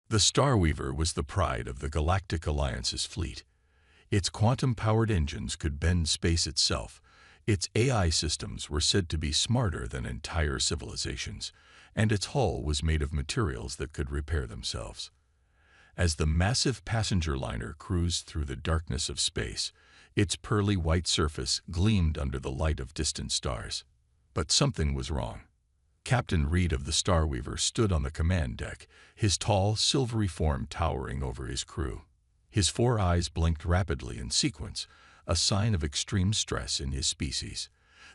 The Starweaver was the pride of the Galactic Alliance's fleet. Its quantum-powered engines could bend space itself. Its AI systems were said to be smarter than entire civilizations, and its hull was made of materials that could repair themselves. As the massive passenger liner cruised through the darkness of space, its pearly white surface gleamed under the light of distant stars. But something was wrong. Captain Reed of the Starweaver stood on the command deck, his tall, silvery form towering over his crew. His 4 eyes blinked rapidly in sequence, a sign of extreme stress in his species.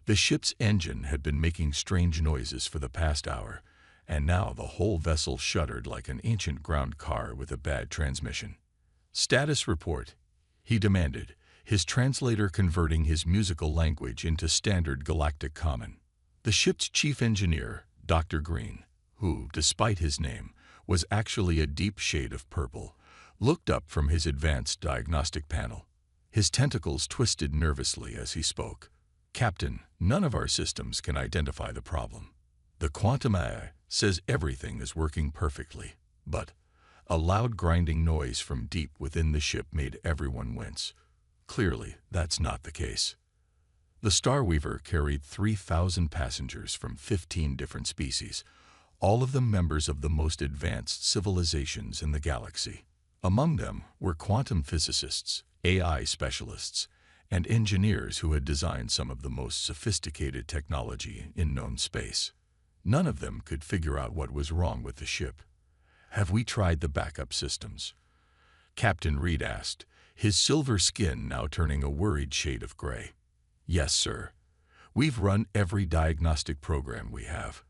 The ship's engine had been making strange noises for the past hour, and now the whole vessel shuddered like an ancient ground car with a bad transmission. "Status report," he demanded, his translator converting his musical language into standard galactic common. The ship's chief engineer, Dr. Green, who, despite his name, was actually a deep shade of purple, looked up from his advanced diagnostic panel. His tentacles twisted nervously as he spoke. "Captain, none of our systems can identify the problem. The quantum AI says everything is working perfectly, but..." A loud grinding noise from deep within the ship made everyone wince. Clearly, that's not the case. The Starweaver carried 3,000 passengers from 15 different species, all of them members of the most advanced civilizations in the galaxy. Among them were quantum physicists, AI specialists, and engineers who had designed some of the most sophisticated technology in known space. None of them could figure out what was wrong with the ship. "Have we tried the backup systems?" Captain Reed asked, his silver skin now turning a worried shade of gray. "Yes, sir. We've run every diagnostic program we have.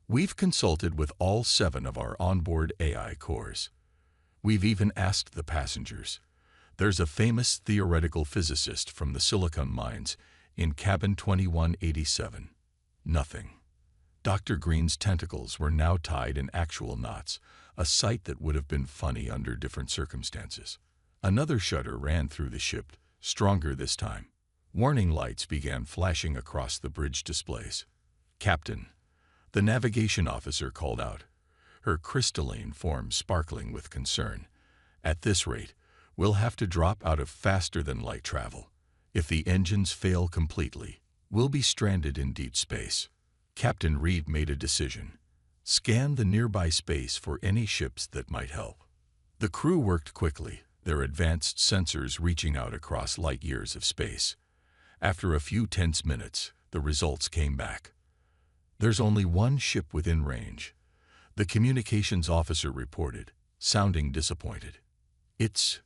We've consulted with all 7 of our onboard AI cores. We've even asked the passengers. There's a famous theoretical physicist from the silicon mines in cabin 2187. Nothing." Dr. Green's tentacles were now tied in actual knots, a sight that would have been funny under different circumstances. Another shudder ran through the ship, stronger this time. Warning lights began flashing across the bridge displays. "Captain," the navigation officer called out, her crystalline form sparkling with concern. "At this rate, we'll have to drop out of faster-than-light travel. If the engines fail completely, we'll be stranded in deep space." Captain Reed made a decision. Scan the nearby space for any ships that might help. The crew worked quickly, their advanced sensors reaching out across light years of space. After a few tense minutes, the results came back. "There's only one ship within range," the communications officer reported, sounding disappointed. It's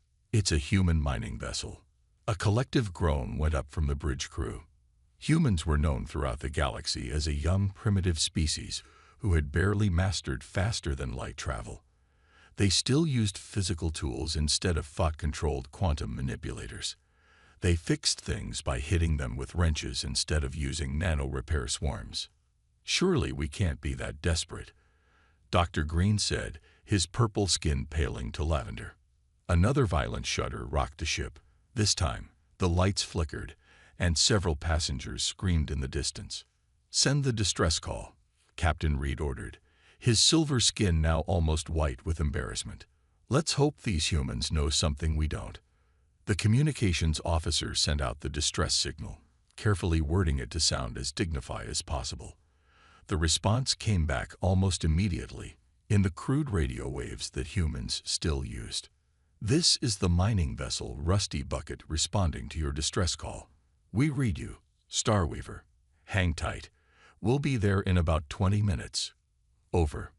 a human mining vessel." A collective groan went up from the bridge crew. Humans were known throughout the galaxy as a young, primitive species who had barely mastered faster-than-light travel. They still used physical tools instead of thought-controlled quantum manipulators. They fixed things by hitting them with wrenches instead of using nano-repair swarms. "Surely we can't be that desperate," Dr. Green said, his purple skin paling to lavender. Another violent shudder rocked the ship. This time, the lights flickered, and several passengers screamed in the distance. "Send the distress call," Captain Reed ordered, his silver skin now almost white with embarrassment. "Let's hope these humans know something we don't." The communications officer sent out the distress signal, carefully wording it to sound as dignified as possible. The response came back almost immediately, in the crude radio waves that humans still used. "This is the mining vessel Rusty Bucket responding to your distress call. We read you, Starweaver. Hang tight. We'll be there in about 20 minutes. Over."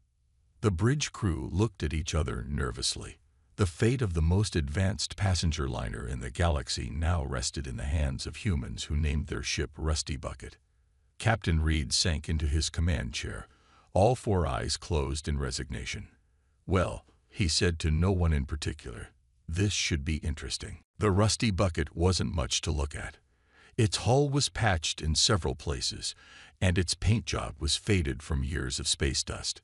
The bridge crew looked at each other nervously. The fate of the most advanced passenger liner in the galaxy now rested in the hands of humans who named their ship Rusty Bucket. Captain Reed sank into his command chair, all 4 eyes closed in resignation. "Well," he said to no one in particular, "this should be interesting." The Rusty Bucket wasn't much to look at. Its hull was patched in several places, and its paint job was faded from years of space dust.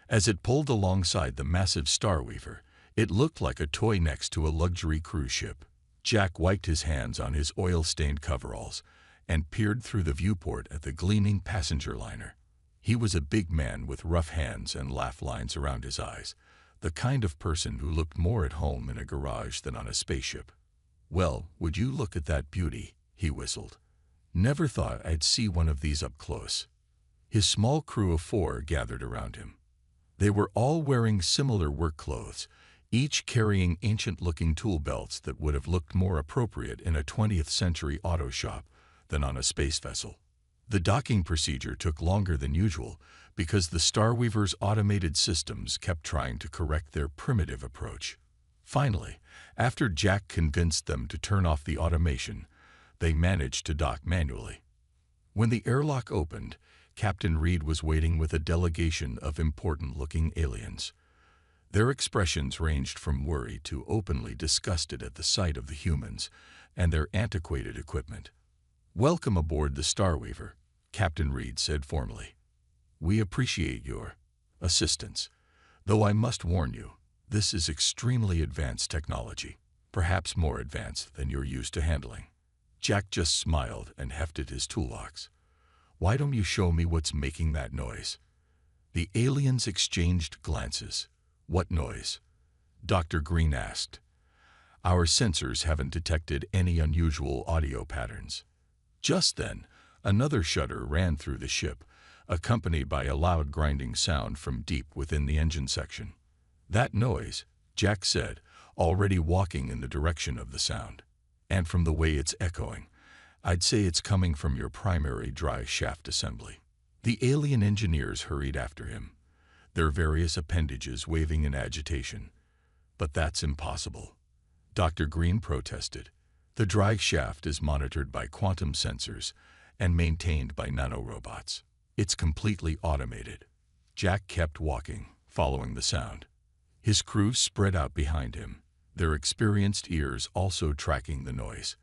As it pulled alongside the massive Starweaver, it looked like a toy next to a luxury cruise ship. Jack wiped his hands on his oil-stained coveralls and peered through the viewport at the gleaming passenger liner. He was a big man with rough hands and laugh lines around his eyes, the kind of person who looked more at home in a garage than on a spaceship. "Well, would you look at that beauty?" he whistled. "Never thought I'd see one of these up close." His small crew of 4 gathered around him. They were all wearing similar work clothes, each carrying ancient-looking tool belts that would have looked more appropriate in a 20th-century auto shop than on a space vessel. The docking procedure took longer than usual because the Starweaver's automated systems kept trying to correct their primitive approach. Finally, after Jack convinced them to turn off the automation, they managed to dock manually. When the airlock opened, Captain Reed was waiting with a delegation of important-looking aliens. Their expressions ranged from worry to openly disgusted at the sight of the humans and their antiquated equipment. "Welcome aboard the Starweaver," Captain Reed said formally. "We appreciate your assistance, though I must warn you, this is extremely advanced technology, perhaps more advanced than you're used to handling." Jack just smiled and hefted his toolbox. "Why don't you show me what's making that noise?" The aliens exchanged glances. "What noise?" Dr. Green asked. "Our sensors haven't detected any unusual audio patterns." Just then, another shudder ran through the ship, accompanied by a loud grinding sound from deep within the engine section. "That noise," Jack said, already walking in the direction of the sound. "And from the way it's echoing, I'd say it's coming from your primary dry shaft assembly." The alien engineers hurried after him, their various appendages waving in agitation. "But that's impossible," Dr. Green protested. "The dry shaft is monitored by quantum sensors and maintained by nanorobots. It's completely automated." Jack kept walking, following the sound. His crew spread out behind him, their experienced ears also tracking the noise.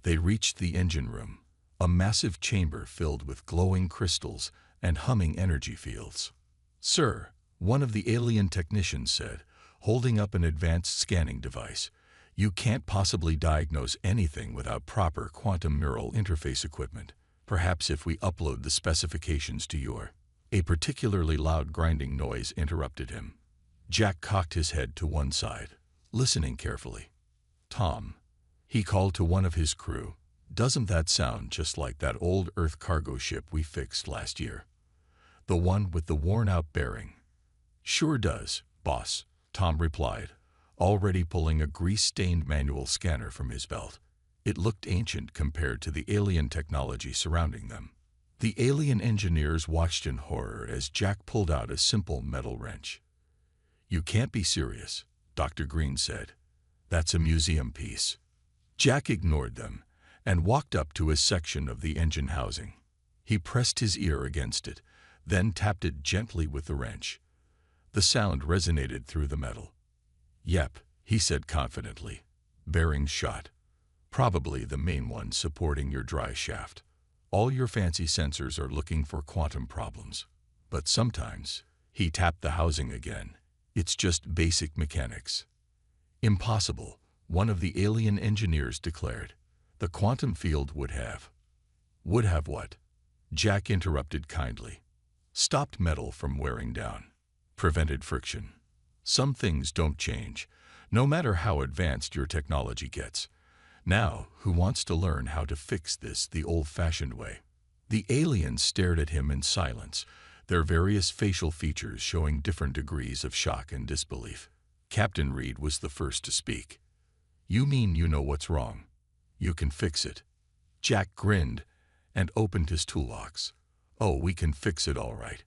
They reached the engine room, a massive chamber filled with glowing crystals and humming energy fields. "Sir," one of the alien technicians said, holding up an advanced scanning device, "you can't possibly diagnose anything without proper quantum neural interface equipment. Perhaps if we upload the specifications to your—" A particularly loud grinding noise interrupted him. Jack cocked his head to one side, listening carefully. "Tom," he called to one of his crew, "doesn't that sound just like that old Earth cargo ship we fixed last year? The one with the worn-out bearing?" "Sure does, boss," Tom replied, already pulling a grease-stained manual scanner from his belt. It looked ancient compared to the alien technology surrounding them. The alien engineers watched in horror as Jack pulled out a simple metal wrench. "You can't be serious," Dr. Green said. "That's a museum piece." Jack ignored them and walked up to a section of the engine housing. He pressed his ear against it, then tapped it gently with the wrench. The sound resonated through the metal. "Yep," he said confidently. "Bearings shot. Probably the main one supporting your dry shaft. All your fancy sensors are looking for quantum problems. But sometimes," he tapped the housing again, "it's just basic mechanics." "Impossible," one of the alien engineers declared. "The quantum field would have—" "Would have what?" Jack interrupted kindly. "Stopped metal from wearing down. Prevented friction. Some things don't change, no matter how advanced your technology gets. Now, who wants to learn how to fix this the old-fashioned way?" The aliens stared at him in silence, their various facial features showing different degrees of shock and disbelief. Captain Reed was the first to speak. "You mean you know what's wrong? You can fix it?" Jack grinned and opened his toolbox. "Oh, we can fix it all right.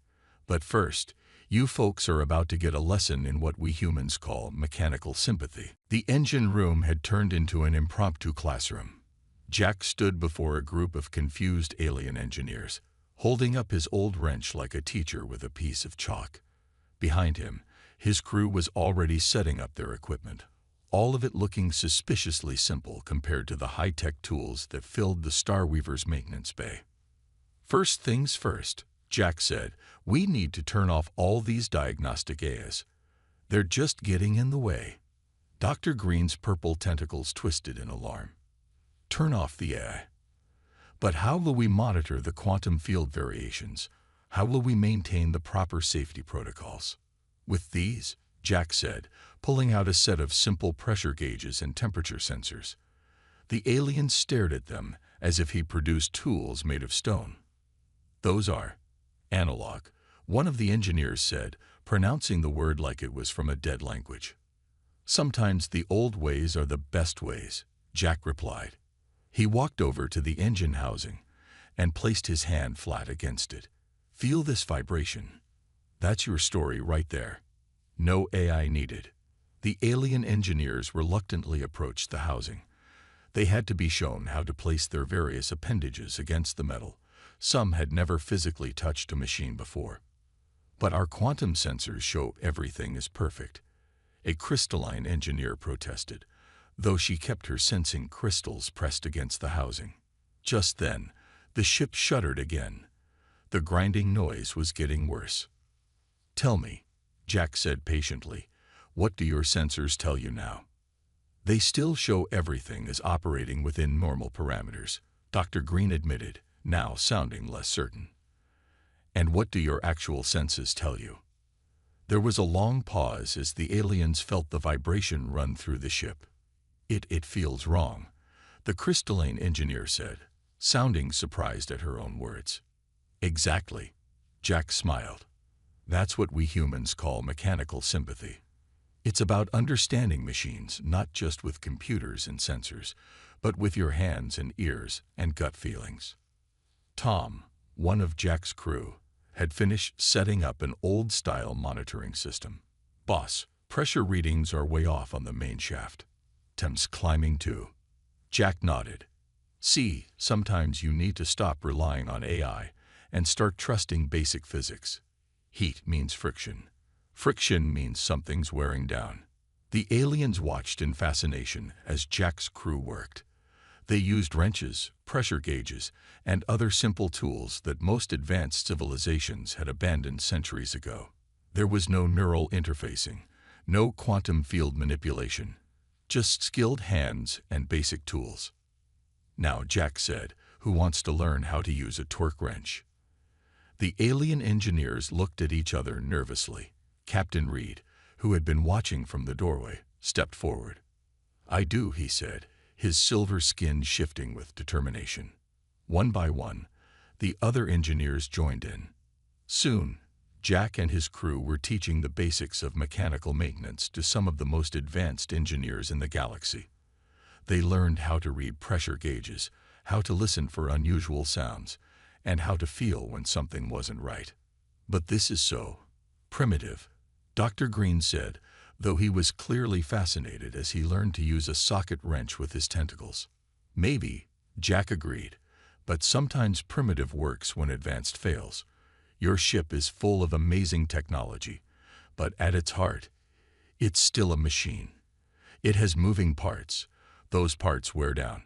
But first, you folks are about to get a lesson in what we humans call mechanical sympathy." The engine room had turned into an impromptu classroom. Jack stood before a group of confused alien engineers, holding up his old wrench like a teacher with a piece of chalk. Behind him, his crew was already setting up their equipment, all of it looking suspiciously simple compared to the high-tech tools that filled the Starweaver's maintenance bay. "First things first," Jack said, "we need to turn off all these diagnostic AIs. They're just getting in the way." Dr. Green's purple tentacles twisted in alarm. "Turn off the AI? But how will we monitor the quantum field variations? How will we maintain the proper safety protocols?" "With these?" Jack said, pulling out a set of simple pressure gauges and temperature sensors. The alien stared at them as if he produced tools made of stone. "Those are analog," one of the engineers said, pronouncing the word like it was from a dead language. "Sometimes the old ways are the best ways," Jack replied. He walked over to the engine housing and placed his hand flat against it. "Feel this vibration. That's your story right there. No AI needed." The alien engineers reluctantly approached the housing. They had to be shown how to place their various appendages against the metal. Some had never physically touched a machine before. "But our quantum sensors show everything is perfect," a crystalline engineer protested, though she kept her sensing crystals pressed against the housing. Just then, the ship shuddered again. The grinding noise was getting worse. "Tell me," Jack said patiently, "what do your sensors tell you now?" "They still show everything is operating within normal parameters," Dr. Green admitted, now sounding less certain. "And what do your actual senses tell you?" There was a long pause as the aliens felt the vibration run through the ship. It feels wrong," the crystalline engineer said, sounding surprised at her own words. "Exactly," Jack smiled. "That's what we humans call mechanical sympathy. It's about understanding machines not just with computers and sensors, but with your hands and ears and gut feelings." Tom, one of Jack's crew, had finished setting up an old-style monitoring system. "Boss, pressure readings are way off on the main shaft. Temp's climbing too." Jack nodded. "See, sometimes you need to stop relying on AI and start trusting basic physics. Heat means friction. Friction means something's wearing down." The aliens watched in fascination as Jack's crew worked. They used wrenches, pressure gauges, and other simple tools that most advanced civilizations had abandoned centuries ago. There was no neural interfacing, no quantum field manipulation, just skilled hands and basic tools. "Now," Jack said, "who wants to learn how to use a torque wrench?" The alien engineers looked at each other nervously. Captain Reed, who had been watching from the doorway, stepped forward. "I do," he said, his silver skin shifting with determination. One by one, the other engineers joined in. Soon, Jack and his crew were teaching the basics of mechanical maintenance to some of the most advanced engineers in the galaxy. They learned how to read pressure gauges, how to listen for unusual sounds, and how to feel when something wasn't right. "But this is so primitive," Dr. Green said, though he was clearly fascinated as he learned to use a socket wrench with his tentacles. "Maybe," Jack agreed, "but sometimes primitive works when advanced fails. Your ship is full of amazing technology, but at its heart, it's still a machine. It has moving parts. Those parts wear down.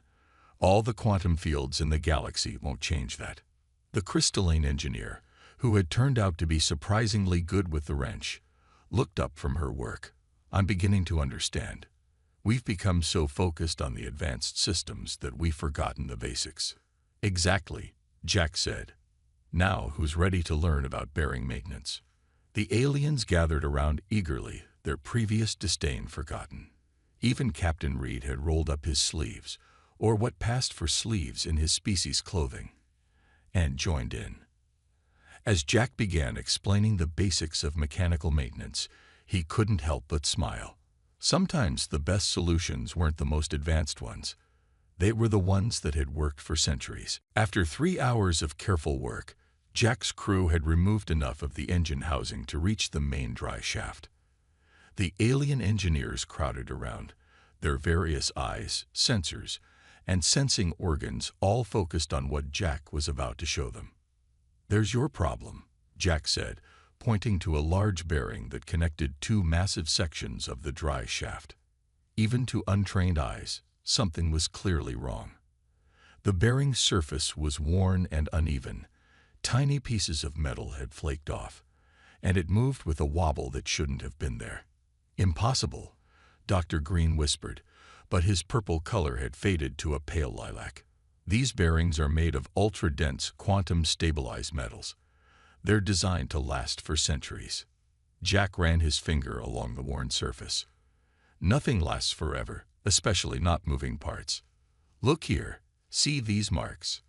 All the quantum fields in the galaxy won't change that." The crystalline engineer, who had turned out to be surprisingly good with the wrench, looked up from her work. "I'm beginning to understand. We've become so focused on the advanced systems that we've forgotten the basics." "Exactly," Jack said. "Now who's ready to learn about bearing maintenance?" The aliens gathered around eagerly, their previous disdain forgotten. Even Captain Reed had rolled up his sleeves, or what passed for sleeves in his species' clothing, and joined in. As Jack began explaining the basics of mechanical maintenance, he couldn't help but smile. Sometimes the best solutions weren't the most advanced ones. They were the ones that had worked for centuries. After 3 hours of careful work, Jack's crew had removed enough of the engine housing to reach the main dry shaft. The alien engineers crowded around, their various eyes, sensors, and sensing organs all focused on what Jack was about to show them. "There's your problem," Jack said, pointing to a large bearing that connected 2 massive sections of the dry shaft. Even to untrained eyes, something was clearly wrong. The bearing's surface was worn and uneven. Tiny pieces of metal had flaked off, and it moved with a wobble that shouldn't have been there. "Impossible," Dr. Green whispered, but his purple color had faded to a pale lilac. "These bearings are made of ultra-dense, quantum-stabilized metals. They're designed to last for centuries." Jack ran his finger along the worn surface. Nothing lasts forever, especially not moving parts. Look here, see these marks?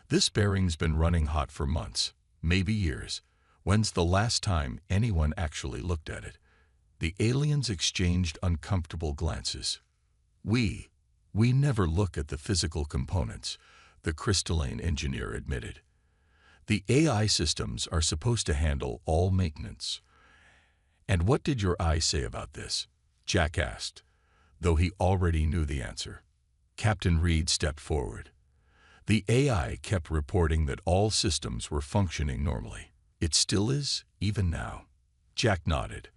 This bearing's been running hot for months, maybe years. When's the last time anyone actually looked at it? The aliens exchanged uncomfortable glances. We never look at the physical components, the crystalline engineer admitted. The AI systems are supposed to handle all maintenance. And what did your eye say about this? Jack asked, though he already knew the answer. Captain Reed stepped forward. The AI kept reporting that all systems were functioning normally. It still is, even now. Jack nodded.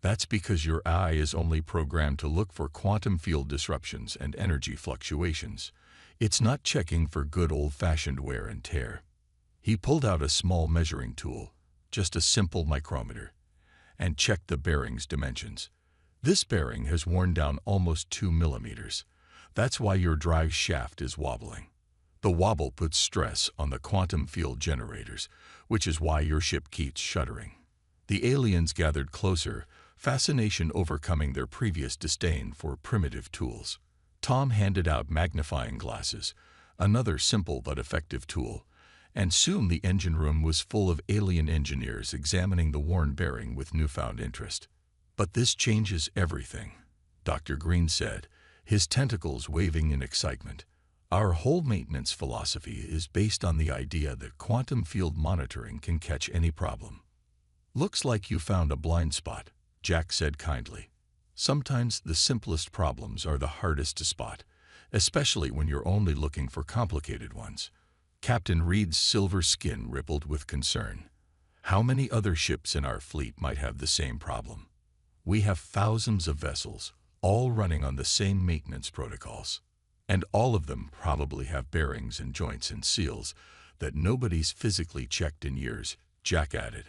That's because your eye is only programmed to look for quantum field disruptions and energy fluctuations. It's not checking for good old-fashioned wear and tear. He pulled out a small measuring tool, just a simple micrometer, and checked the bearing's dimensions. This bearing has worn down almost 2 millimeters. That's why your drive shaft is wobbling. The wobble puts stress on the quantum field generators, which is why your ship keeps shuddering. The aliens gathered closer, fascination overcoming their previous disdain for primitive tools. Tom handed out magnifying glasses, another simple but effective tool, and soon the engine room was full of alien engineers examining the worn bearing with newfound interest. But this changes everything, Dr. Green said, his tentacles waving in excitement. Our whole maintenance philosophy is based on the idea that quantum field monitoring can catch any problem. Looks like you found a blind spot, Jack said kindly. Sometimes the simplest problems are the hardest to spot, especially when you're only looking for complicated ones. Captain Reed's silver skin rippled with concern. How many other ships in our fleet might have the same problem? We have thousands of vessels, all running on the same maintenance protocols. And all of them probably have bearings and joints and seals that nobody's physically checked in years, Jack added.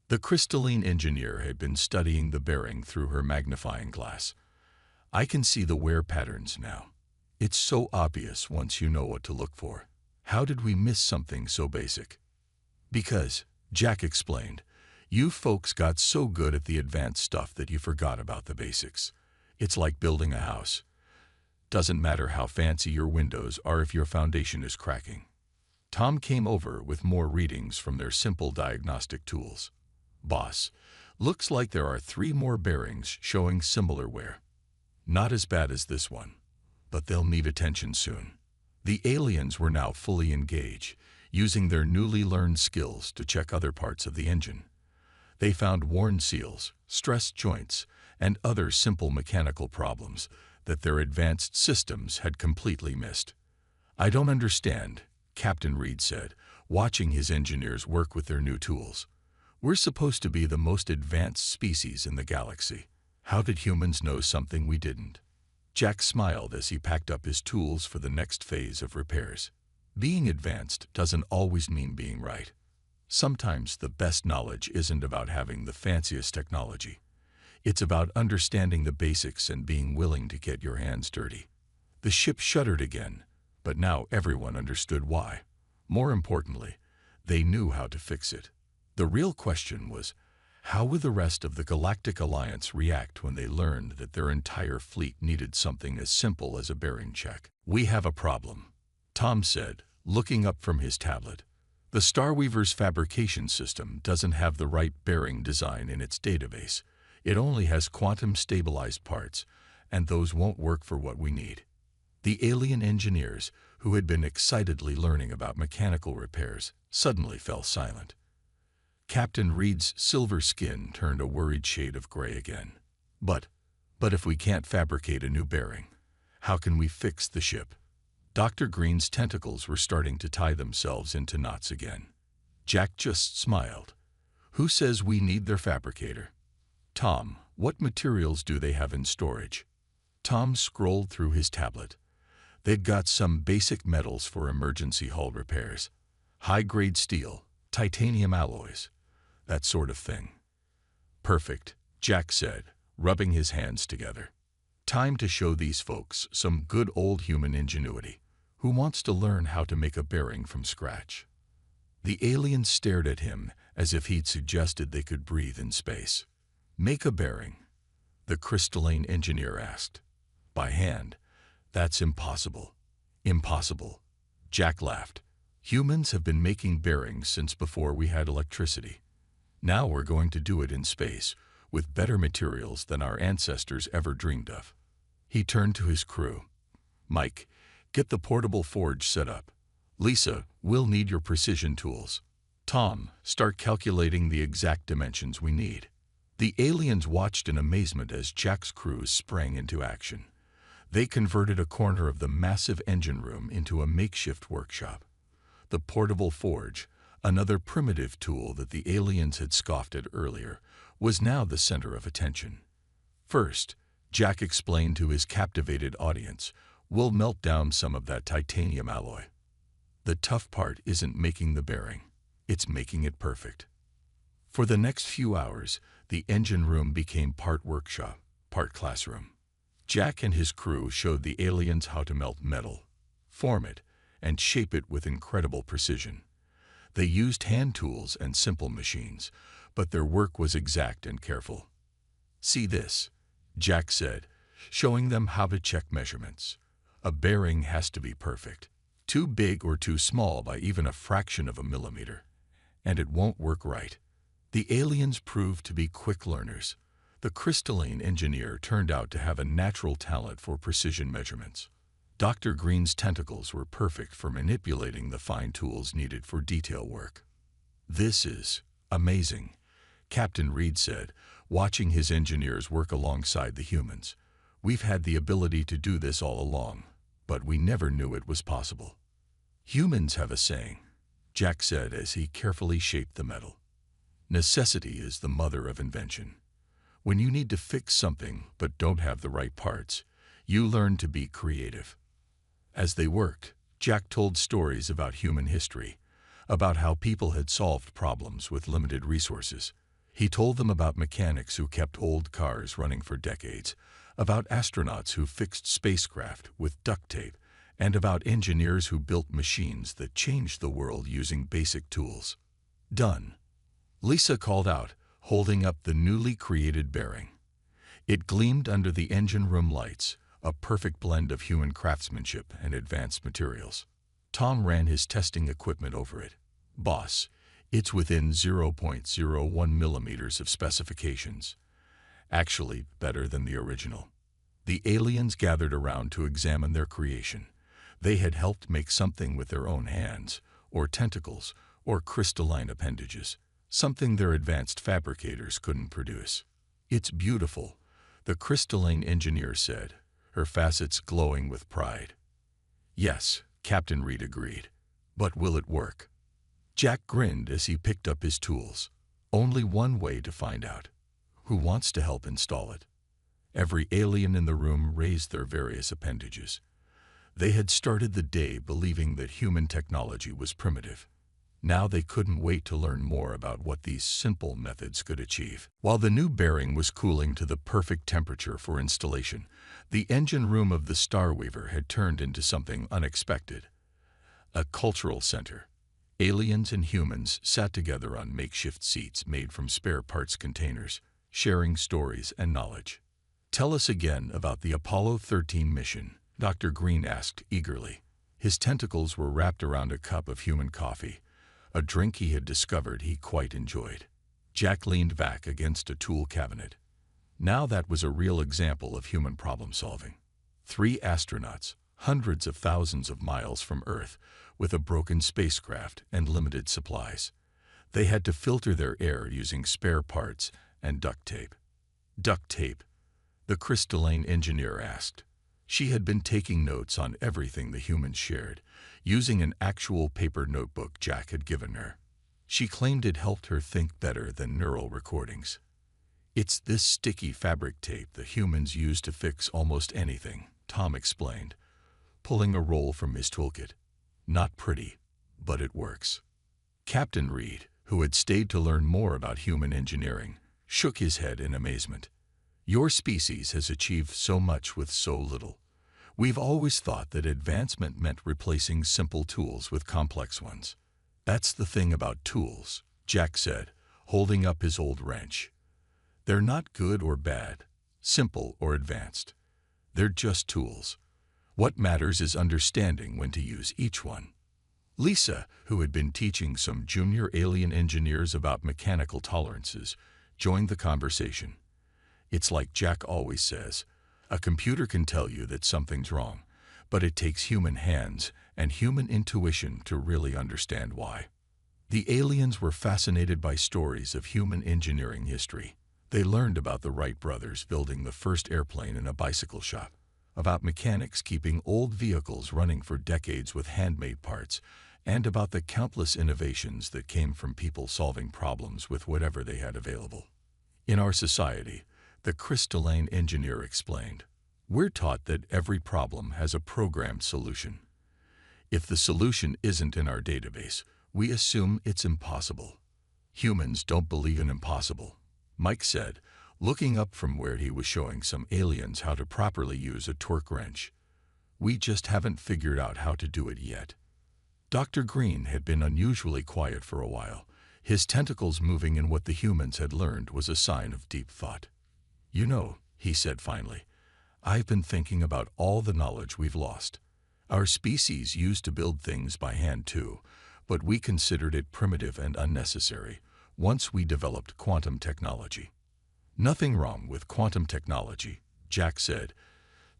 The crystalline engineer had been studying the bearing through her magnifying glass. I can see the wear patterns now. It's so obvious once you know what to look for. How did we miss something so basic? Because, Jack explained, you folks got so good at the advanced stuff that you forgot about the basics. It's like building a house. Doesn't matter how fancy your windows are if your foundation is cracking. Tom came over with more readings from their simple diagnostic tools. Boss, looks like there are 3 more bearings showing similar wear. Not as bad as this one, but they'll need attention soon. The aliens were now fully engaged, using their newly learned skills to check other parts of the engine. They found worn seals, stressed joints, and other simple mechanical problems that their advanced systems had completely missed. I don't understand, Captain Reed said, watching his engineers work with their new tools. We're supposed to be the most advanced species in the galaxy. How did humans know something we didn't? Jack smiled as he packed up his tools for the next phase of repairs. Being advanced doesn't always mean being right. Sometimes the best knowledge isn't about having the fanciest technology. It's about understanding the basics and being willing to get your hands dirty. The ship shuddered again, but now everyone understood why. More importantly, they knew how to fix it. The real question was, how would the rest of the Galactic Alliance react when they learned that their entire fleet needed something as simple as a bearing check? We have a problem, Tom said, looking up from his tablet. The Starweaver's fabrication system doesn't have the right bearing design in its database. It only has quantum-stabilized parts, and those won't work for what we need. The alien engineers, who had been excitedly learning about mechanical repairs, suddenly fell silent. Captain Reed's silver skin turned a worried shade of gray again. But if we can't fabricate a new bearing, how can we fix the ship? Dr. Green's tentacles were starting to tie themselves into knots again. Jack just smiled. Who says we need their fabricator? Tom, what materials do they have in storage? Tom scrolled through his tablet. They'd got some basic metals for emergency hull repairs. High-grade steel, titanium alloys, that sort of thing. Perfect, Jack said, rubbing his hands together. Time to show these folks some good old human ingenuity. Who wants to learn how to make a bearing from scratch? The alien stared at him as if he'd suggested they could breathe in space. "Make a bearing," the crystalline engineer asked. "By hand? That's impossible." "Impossible." Jack laughed. "Humans have been making bearings since before we had electricity. Now we're going to do it in space, with better materials than our ancestors ever dreamed of." He turned to his crew. "Mike, get the portable forge set up. Lisa, we'll need your precision tools. Tom, start calculating the exact dimensions we need." The aliens watched in amazement as Jack's crew sprang into action. They converted a corner of the massive engine room into a makeshift workshop. The portable forge, another primitive tool that the aliens had scoffed at earlier, was now the center of attention. First, Jack explained to his captivated audience, "We'll melt down some of that titanium alloy. The tough part isn't making the bearing, it's making it perfect." For the next few hours, the engine room became part workshop, part classroom. Jack and his crew showed the aliens how to melt metal, form it, and shape it with incredible precision. They used hand tools and simple machines, but their work was exact and careful. "See this," Jack said, showing them how to check measurements. "A bearing has to be perfect. Too big or too small by even a fraction of a millimeter, and it won't work right." The aliens proved to be quick learners. The crystalline engineer turned out to have a natural talent for precision measurements. Dr. Green's tentacles were perfect for manipulating the fine tools needed for detail work. "This is amazing," Captain Reed said, watching his engineers work alongside the humans. "We've had the ability to do this all along, but we never knew it was possible." "Humans have a saying," Jack said as he carefully shaped the metal. "Necessity is the mother of invention. When you need to fix something but don't have the right parts, you learn to be creative." As they worked, Jack told stories about human history, about how people had solved problems with limited resources. He told them about mechanics who kept old cars running for decades, about astronauts who fixed spacecraft with duct tape, and about engineers who built machines that changed the world using basic tools. "Done," Lisa called out, holding up the newly created bearing. It gleamed under the engine room lights, a perfect blend of human craftsmanship and advanced materials. Tom ran his testing equipment over it. "Boss, it's within 0.01 millimeters of specifications. Actually, better than the original." The aliens gathered around to examine their creation. They had helped make something with their own hands, or tentacles, or crystalline appendages, something their advanced fabricators couldn't produce. "It's beautiful," the crystalline engineer said, her facets glowing with pride. "Yes," Captain Reed agreed. "But will it work?" Jack grinned as he picked up his tools. "Only one way to find out. Who wants to help install it?" Every alien in the room raised their various appendages. They had started the day believing that human technology was primitive. Now they couldn't wait to learn more about what these simple methods could achieve. While the new bearing was cooling to the perfect temperature for installation, the engine room of the Star Weaver had turned into something unexpected. A cultural center. Aliens and humans sat together on makeshift seats made from spare parts containers, sharing stories and knowledge. "Tell us again about the Apollo 13 mission," Dr. Green asked eagerly. His tentacles were wrapped around a cup of human coffee, a drink he had discovered he quite enjoyed. Jack leaned back against a tool cabinet. Now that was a real example of human problem-solving. 3 astronauts, hundreds of thousands of miles from Earth, with a broken spacecraft and limited supplies. They had to filter their air using spare parts and duct tape. "Duct tape?" the crystalline engineer asked. She had been taking notes on everything the humans shared, using an actual paper notebook Jack had given her. She claimed it helped her think better than neural recordings. "It's this sticky fabric tape the humans use to fix almost anything," Tom explained, pulling a roll from his toolkit. "Not pretty, but it works." Captain Reed, who had stayed to learn more about human engineering, shook his head in amazement. "Your species has achieved so much with so little. We've always thought that advancement meant replacing simple tools with complex ones." "That's the thing about tools," Jack said, holding up his old wrench. "They're not good or bad, simple or advanced. They're just tools. What matters is understanding when to use each one." Lisa, who had been teaching some junior alien engineers about mechanical tolerances, joined the conversation. "It's like Jack always says, a computer can tell you that something's wrong, but it takes human hands and human intuition to really understand why." The aliens were fascinated by stories of human engineering history. They learned about the Wright brothers building the first airplane in a bicycle shop, about mechanics keeping old vehicles running for decades with handmade parts, and about the countless innovations that came from people solving problems with whatever they had available. "In our society," the crystalline engineer explained, "we're taught that every problem has a programmed solution. If the solution isn't in our database, we assume it's impossible. Humans don't believe in impossible," Mike said, looking up from where he was showing some aliens how to properly use a torque wrench. "We just haven't figured out how to do it yet." Dr. Green had been unusually quiet for a while. His tentacles moving in what the humans had learned was a sign of deep thought. "You know," he said finally, "I've been thinking about all the knowledge we've lost. Our species used to build things by hand too, but we considered it primitive and unnecessary once we developed quantum technology." "Nothing wrong with quantum technology," Jack said,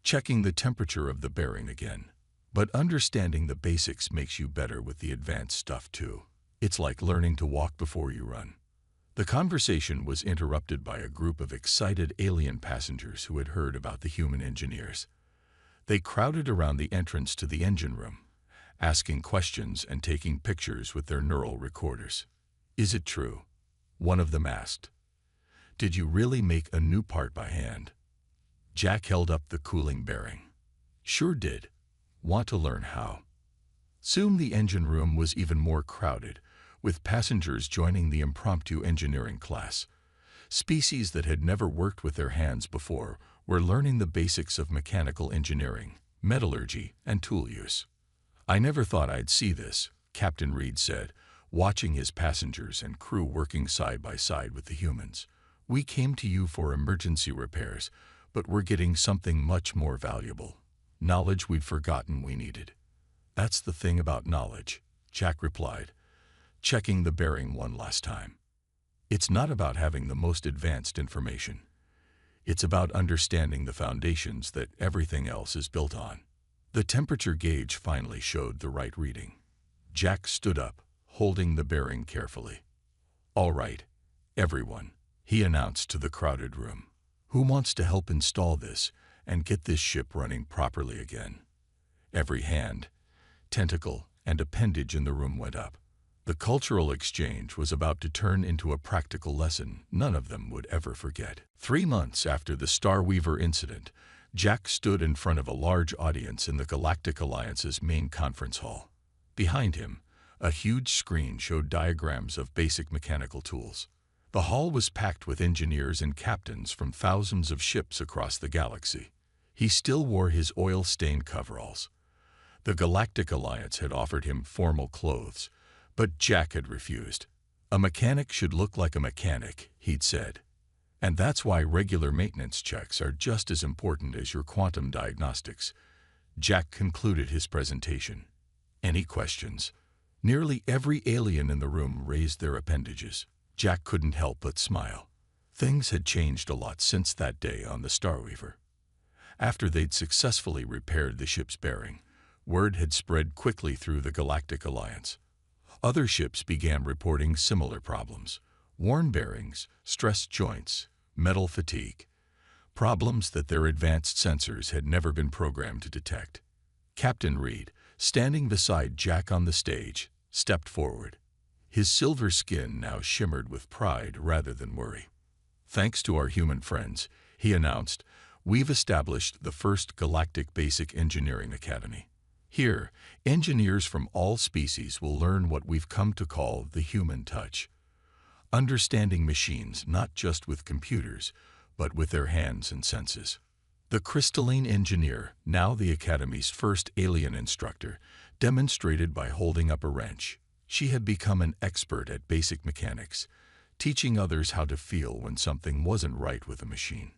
checking the temperature of the bearing again. "But understanding the basics makes you better with the advanced stuff too. It's like learning to walk before you run." The conversation was interrupted by a group of excited alien passengers who had heard about the human engineers. They crowded around the entrance to the engine room, asking questions and taking pictures with their neural recorders. "Is it true?" one of them asked. "Did you really make a new part by hand?" Jack held up the cooling bearing. "Sure did. Want to learn how?" Soon the engine room was even more crowded, with passengers joining the impromptu engineering class. Species that had never worked with their hands before were learning the basics of mechanical engineering, metallurgy, and tool use. "I never thought I'd see this," Captain Reed said, watching his passengers and crew working side by side with the humans. "We came to you for emergency repairs, but we're getting something much more valuable. Knowledge we'd forgotten we needed." "That's the thing about knowledge," Jack replied, checking the bearing one last time. "It's not about having the most advanced information. It's about understanding the foundations that everything else is built on." The temperature gauge finally showed the right reading. Jack stood up, holding the bearing carefully. "All right, everyone," he announced to the crowded room. "Who wants to help install this and get this ship running properly again?" Every hand, tentacle, and appendage in the room went up. The cultural exchange was about to turn into a practical lesson none of them would ever forget. 3 months after the Starweaver incident, Jack stood in front of a large audience in the Galactic Alliance's main conference hall. Behind him, a huge screen showed diagrams of basic mechanical tools. The hall was packed with engineers and captains from thousands of ships across the galaxy. He still wore his oil-stained coveralls. The Galactic Alliance had offered him formal clothes, but Jack had refused. "A mechanic should look like a mechanic," he'd said. "And that's why regular maintenance checks are just as important as your quantum diagnostics." Jack concluded his presentation. "Any questions?" Nearly every alien in the room raised their appendages. Jack couldn't help but smile. Things had changed a lot since that day on the Starweaver. After they'd successfully repaired the ship's bearing, word had spread quickly through the Galactic Alliance. Other ships began reporting similar problems: worn bearings, stressed joints, metal fatigue. Problems that their advanced sensors had never been programmed to detect. Captain Reed, standing beside Jack on the stage, stepped forward. His silver skin now shimmered with pride rather than worry. "Thanks to our human friends," he announced, "we've established the first Galactic Basic Engineering Academy. Here, engineers from all species will learn what we've come to call the human touch. Understanding machines not just with computers, but with their hands and senses." The crystalline engineer, now the Academy's first alien instructor, demonstrated by holding up a wrench. She had become an expert at basic mechanics, teaching others how to feel when something wasn't right with a machine.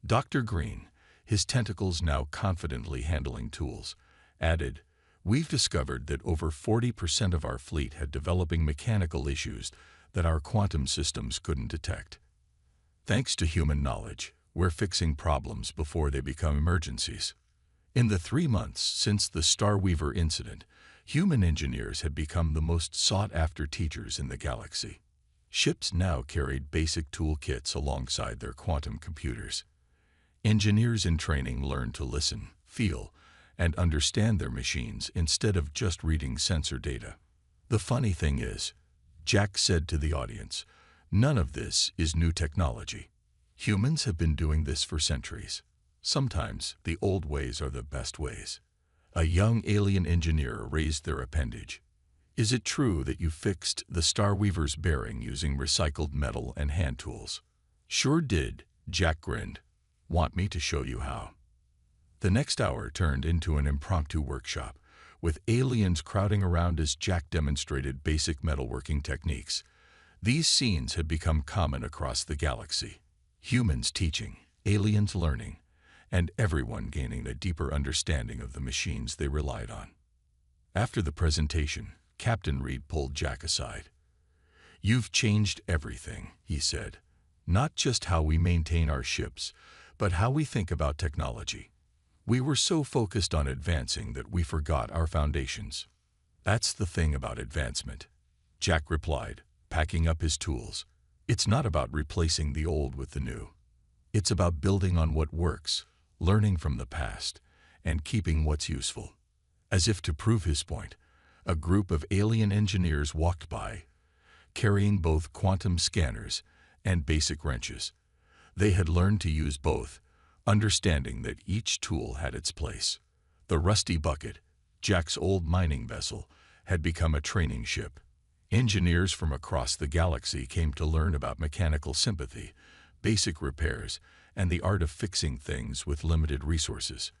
Dr. Green, his tentacles now confidently handling tools, added, "We've discovered that over 40% of our fleet had developing mechanical issues that our quantum systems couldn't detect. Thanks to human knowledge, we're fixing problems before they become emergencies." In the 3 months since the Starweaver incident, human engineers had become the most sought-after teachers in the galaxy. Ships now carried basic toolkits alongside their quantum computers. Engineers in training learned to listen, feel, and understand their machines instead of just reading sensor data. "The funny thing is," Jack said to the audience, "none of this is new technology. Humans have been doing this for centuries. Sometimes the old ways are the best ways." A young alien engineer raised their appendage. "Is it true that you fixed the Starweaver's bearing using recycled metal and hand tools?" "Sure did," Jack grinned. "Want me to show you how?" The next hour turned into an impromptu workshop, with aliens crowding around as Jack demonstrated basic metalworking techniques. These scenes had become common across the galaxy. Humans teaching, aliens learning, and everyone gaining a deeper understanding of the machines they relied on. After the presentation, Captain Reed pulled Jack aside. "You've changed everything," he said. "Not just how we maintain our ships, but how we think about technology. We were so focused on advancing that we forgot our foundations." "That's the thing about advancement," Jack replied, packing up his tools. "It's not about replacing the old with the new. It's about building on what works, learning from the past, and keeping what's useful." As if to prove his point, a group of alien engineers walked by, carrying both quantum scanners and basic wrenches. They had learned to use both, understanding that each tool had its place. The Rusty Bucket, Jack's old mining vessel, had become a training ship. Engineers from across the galaxy came to learn about mechanical sympathy, basic repairs, and the art of fixing things with limited resources.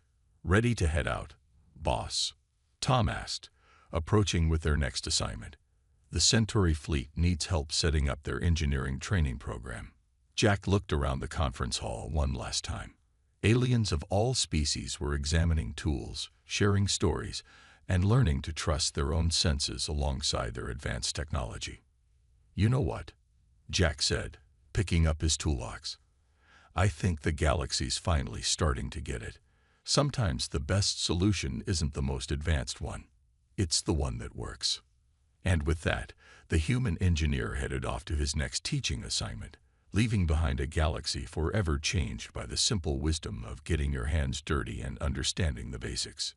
"Ready to head out, boss?" Tom asked, approaching with their next assignment. "The Centauri fleet needs help setting up their engineering training program." Jack looked around the conference hall one last time. Aliens of all species were examining tools, sharing stories, and learning to trust their own senses alongside their advanced technology. "You know what?" Jack said, picking up his toolbox. "I think the galaxy's finally starting to get it. Sometimes the best solution isn't the most advanced one. It's the one that works." And with that, the human engineer headed off to his next teaching assignment, leaving behind a galaxy forever changed by the simple wisdom of getting your hands dirty and understanding the basics.